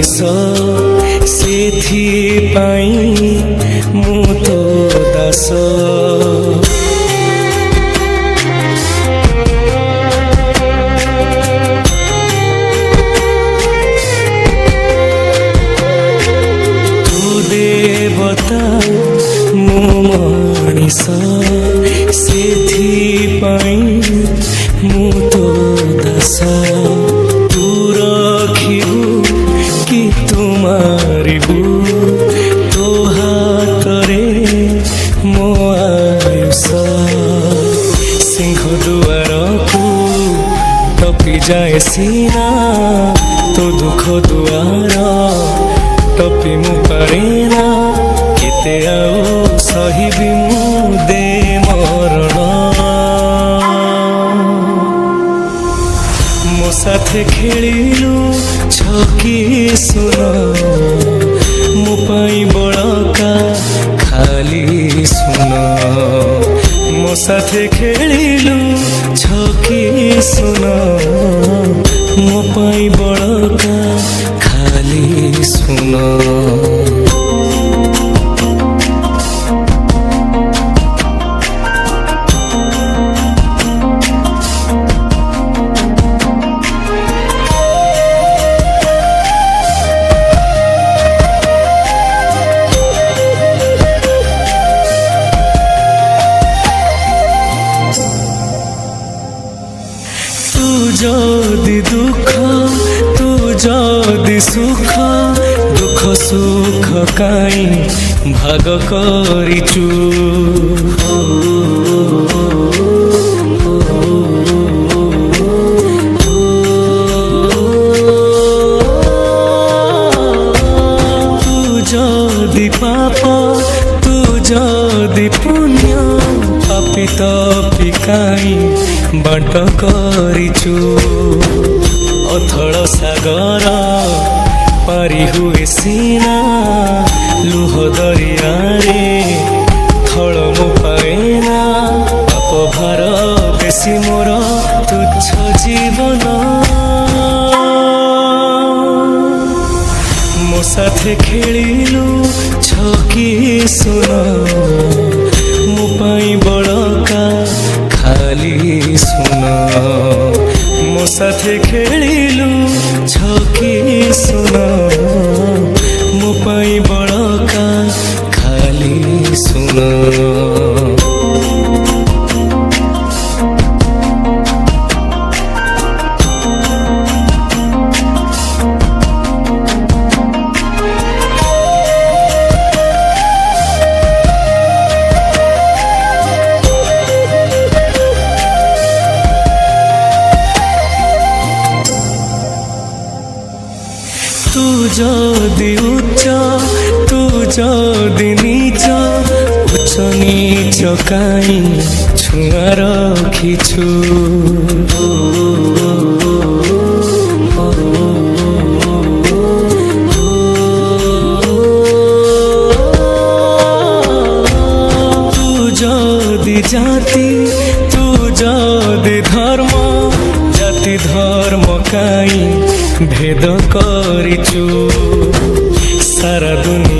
मनीष सेथिपाई मु तो दास देवता मु मनीष सेथिपाई मु तो दास तू रखिबु कि तू मारिबु तो हातरे मो आयुष सिंह दुआर को टपी जाए सीना तो दुख दुआर टपी मु पारेना केते आउ सहिबी मु दे मरण मो साथे खेलिलु छकी सुन मो पाई बड़का खाली सुन मो साथे खेलिलु छकी सुन मो पाई बड़का खाली सुन जदि दुख तू जदि सुख दुख सुख काई भाग करिचु तू जदि पाप तू जदि पुण्य पापी तपी काई बाट करिचु अथल सागर पारी हुए सीना लुह दरिया रे थल मु पाएना पाप भार बेसी मोर तुच्छ जीवन मो साथे खेलिलु छकी सुन मो पाई बड़का खाली सुन मो साथे खेलिलु छकी सुन मो पाई बड़का खाली सुन तू जदि उच्च तू जदि नीच उच्च नीच काई छुआ रखिछु तू जदि जाति तू जदि धर्म जाति धर्म काई भेद करिछु सारा दुनिया